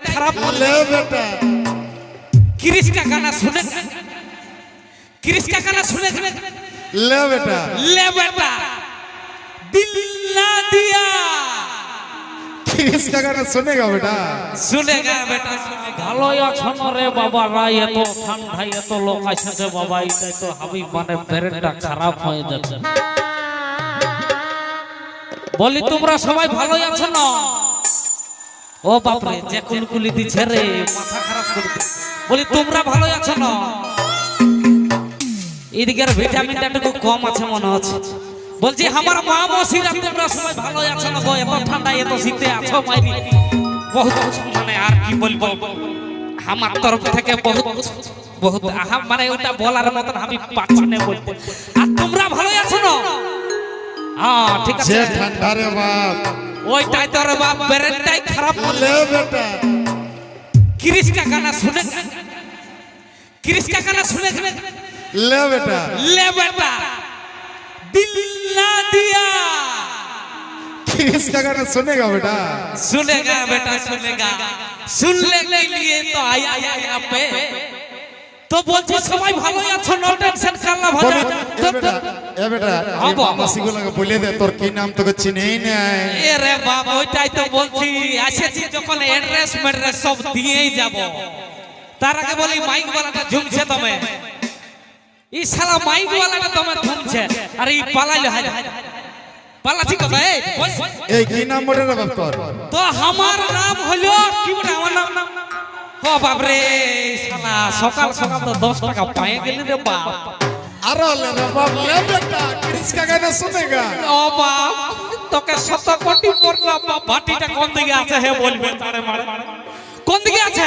खराब ले बेटा क्रिस का गाना सुने क्रिस का गाना सुने ले बेटा दिल ना दिया किसका गाना सुनेगा बेटा सुनेगा बेटा ভালো আছো রে বাবা রাই এত ঠান্ডায় এত লোক আসছে বাবা এটাই তো আমি মানে ব্রেনটা খারাপ হয়ে যাচ্ছে বলি তোমরা সবাই ভালো আছো না ও বাপ রে যে কুলকুলি দিছে রে মাথা খারাপ করে দিছে বলি তোমরা ভালো আছো না এদিকের ভিটামিনটা একটু কম আছে মনে হচ্ছে বলছি আমার মা মসিরা তোমরা সবাই ভালো আছো না গো এত ঠান্ডায় এত শীতে আছো মাইরি বহুত মানে আর কি বলবো আমার তরফ থেকে বহুত বহুত মানে ওটা বলার মতন আমি পাচ্ছি না বলতে আর তোমরা ভালো আছো না হ্যাঁ ঠিক আছে যে ঠান্ডা রে বাপ ওইটাই তোর বাপ ব্রেনটাই খারাপ ले बेटा क्रिस का गाना सुने क्रिस का गाना सुने ले बेटा दिल ना दिया किसका गाना सुनेगा बेटा सुनेगा बेटा सुनेगा सुनने के लिए तो आया यहाँ पे तो बोलছি সবাই ভালো আছো নো টেনশন করলা ভালো ए बेटा हाँ बाबा। मासी को लगा बोले दे তোর কি নাম তোকে চিনেই নাই এ রে বাবা ওইটাই তো বলছি আসেছি যখন অ্যাড্রেস ম্যাড্রেস সব দিয়েই যাব তার আগে বলি মাইক ওয়ালাটা ঝুমছে তুমি এই শালা মাইক ওয়ালাটা তুমি ঝুমছে আর এই পালাইলো হাই পালাছি কত এই কি নাম বলে রে বাপ তোর তো আমার নাম হলো কি বলে আমার নাম ও বাপ রে শালা সকাল সকাল তো 10 টাকা পায়ে গেলি রে বাপ अरे ले रे बाप ले बेटा किसका गाना सुनेगा ও বাপ তোকে 100 কোটি পড়লাম বাপ ভাটিটা কোন দিকে আছে হে বলবে তারে মারে কোন দিকে আছে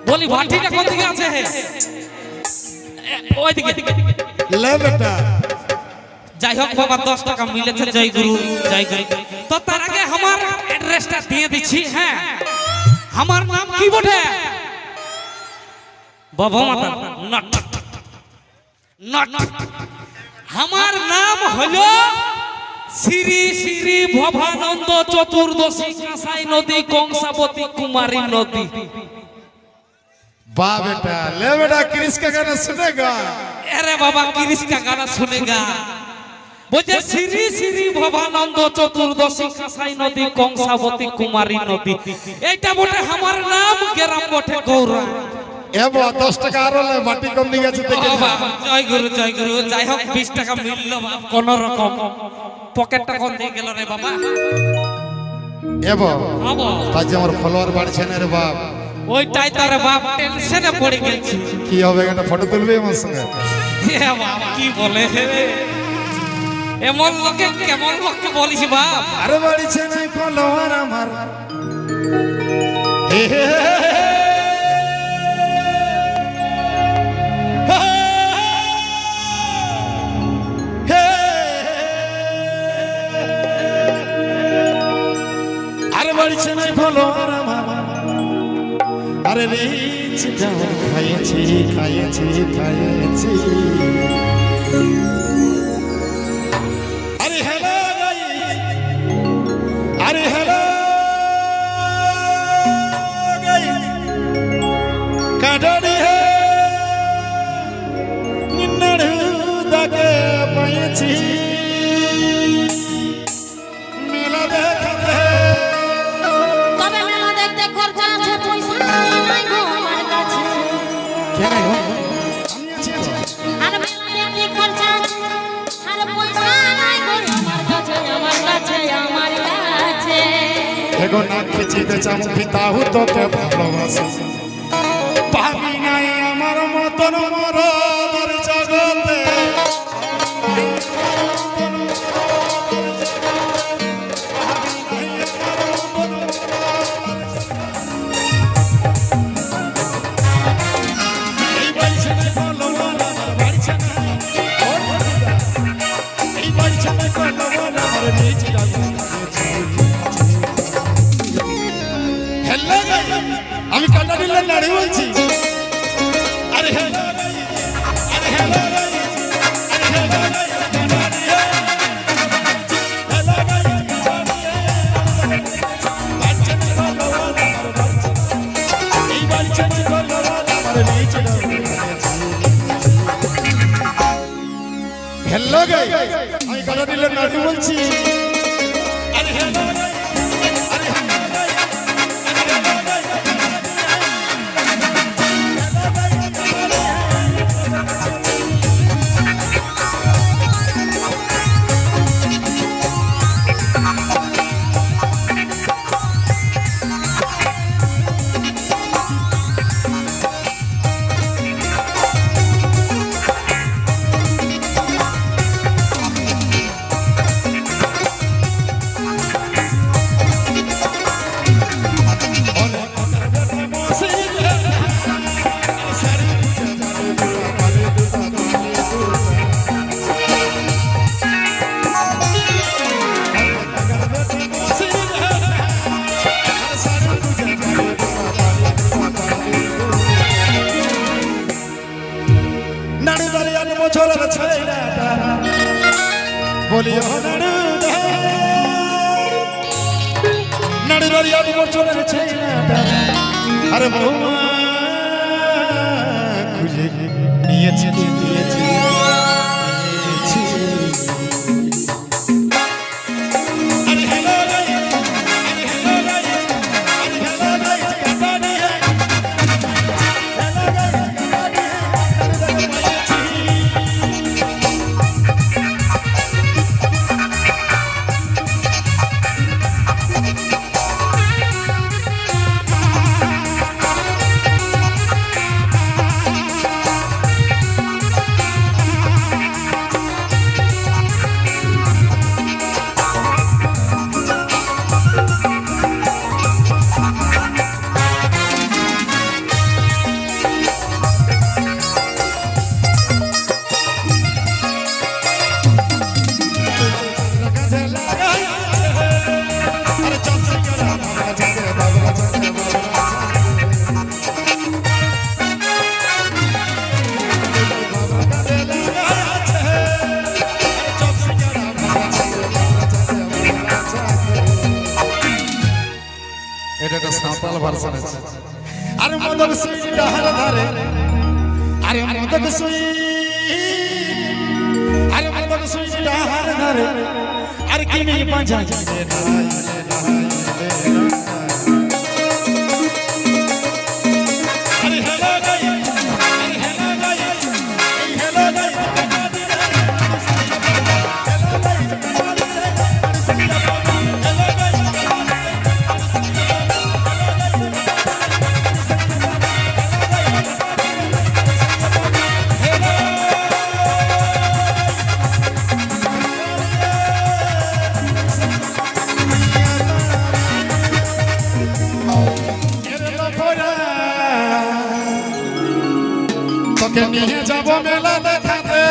বলি ভাটিটা কোন দিকে আছে হে ওই দিকে ले बेटा যাই হোক বাবা 10 টাকা মিলেছে জয় গুরু তো তার আগে আমার অ্যাড্রেসটা দিয়ে দিচ্ছি হ্যাঁ আমার নাম কি বটে বাবা মাতা নট আমার নাম হলো শ্রী শ্রী ভবানন্দ চতুর্দশী কাঁসাই নদী কংসাবতী কুমারী নদী वाह बेटा ले बेटा किसका गाना सुनेगा अरे बाबा क्रिस का गाना सुनेगा बोझे श्री श्री भवानंद चतुर्दशी कासाई नदी कंसावती कुमारी नदी এইটা বটে আমার নাম গ্রাম বটে গৌরা এবো 10 টাকা আর ले মাটি কম নিয়ে গেছে দেখে জয় গুরু যাই হোক 20 টাকা মিলল বাপ কোন রকম পকেটটা কোন দিয়ে গেল রে বাবা এবো আবো আজ আমার ফলোয়ার বাড়ছে না রে বাপ ওইটাই তোর বাপ টেনশনে পড়ে গেছে কি হবে একটা ফটো তুলবে আমার সঙ্গে এ বাবা কি বলে এমন লোকে কেমন লোককে বলিস বাপ আরে বাড়ছে না ফলোয়ার আমার হে হে আরে বাড়ছে না ফলোয়ার আমার আরে রিচ ডাউন খাইছি আরে হ্যালো কাডড়ি হে নিন্নড়ু দাকে পাইছি মেলা দেখাতে তবে মেলা দেখতে খরচা আছে পয়সা নাই গো আমার কাছে কেন গো আমি আছি তো আর মেলা দেখতে খরচা আর পয়সা নাই গো আমার কাছে এগো না খেছি বেচামুখী তাহু তোকে ভালোবাসি পাবি নাই আমার মতন মরদের জগতে আমি কাটা দিলে নাড়ি বলছি আরে হ্যালো আরে হ্যালো আরে হ্যালো নিলে নাড়ি বলছি আরে হেলো রে, আরে হেলো রে, আরে হেলো রে, নাড়ু দাঁড়িয়ে আনি বছরের ছেলেটা বলিও নাড়ু দাঁড়িয়ে আনি বছরের ছেলেটা আরে বৌমা খুঁজে নিয়েছি নিয়েছি আরে হেলো রে, আরে হেলো রে, আরে হেলো রে, কাটানি হে হেলো রে, কাটানি হে এটা একটা সাঁওতাল ভার্সন আছে আরে মদক সুই ডাহার ধারে আরে মদক সুই আরে মদক সুই ডাহার ধারে আরে কিমি পাঁচা আরে হেলো গাই আরে হেলো গাই এই হেলো গাই হেলো গাই তোকে নিয়ে যাব মেলা দেখাতে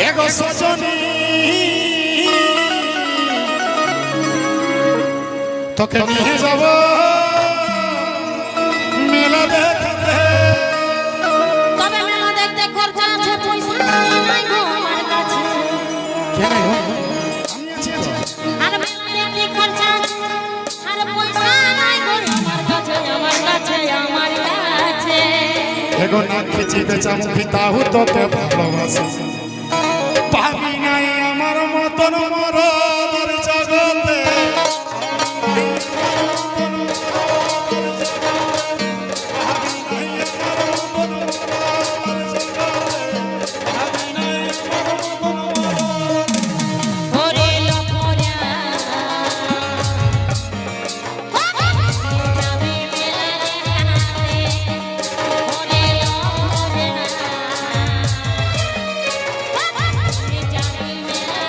এগো সজনী তোকে নিয়ে যাব মেলা দেখাতে তবে মেলা দেখতে খরচা আছে পয়সা নাই গো আমার কাছে কেন গো? আমি আছি তো। আর মেলা দেখতে খরচা আছে আর পয়সা নাই গো আমার কাছে আমার কাছে আমার কাছে এগো না খিচি বেচামুখী তাহু তোকে ভালোবাসি পাবি নাই আমার মতন মরদের জগতে ওরে লফরা আমি মেলা দেখাতে ওরে লফরা আমি জানি মেলা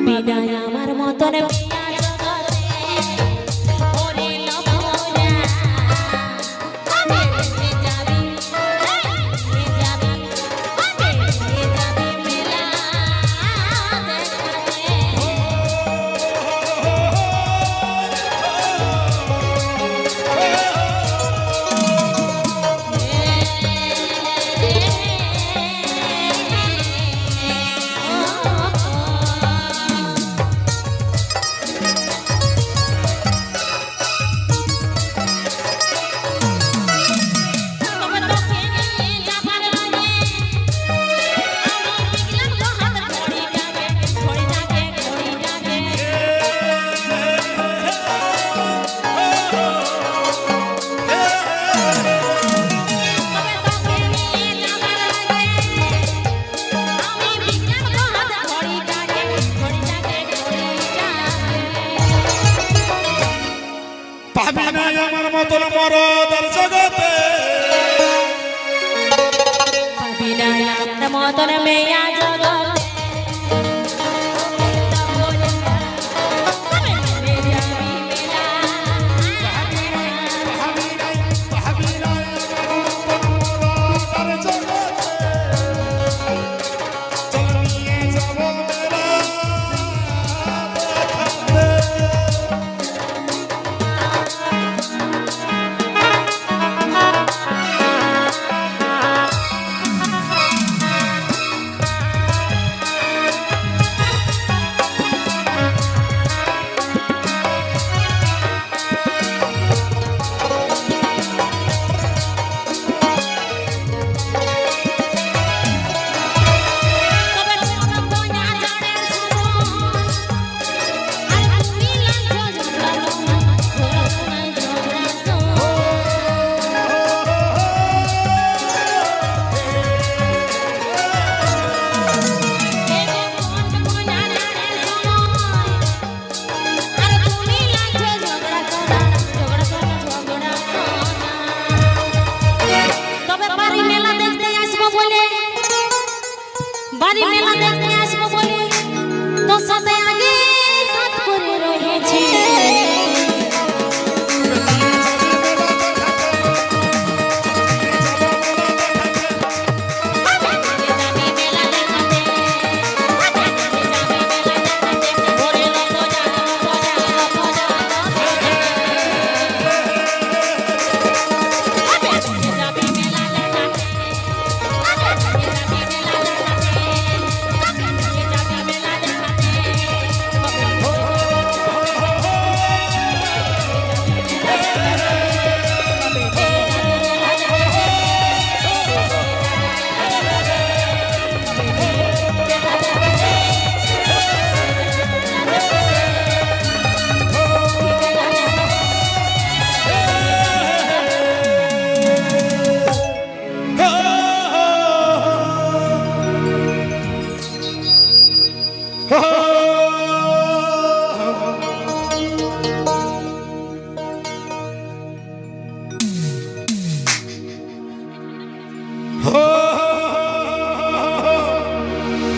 বিদায় আমার মতন পিয়া জগতে ওরে লভরা আমি মরদের জগতে পাবি না মতন মেয়া জগতে বাড়ি মেলা দেখতে আসবো বলে তোর সাথে আগে সাথ করে রয়েছি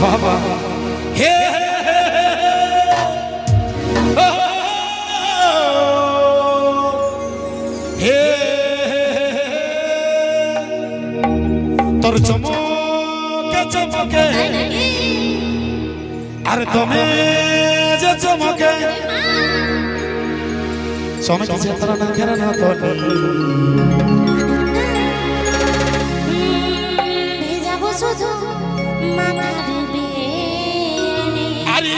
বাবা হে হে তোর চমকে চমকে আর তুমি যে চমকে চমকে যে তোর না ঘেরা না তো ভেজাবো শুধু মাথার বেনে আরে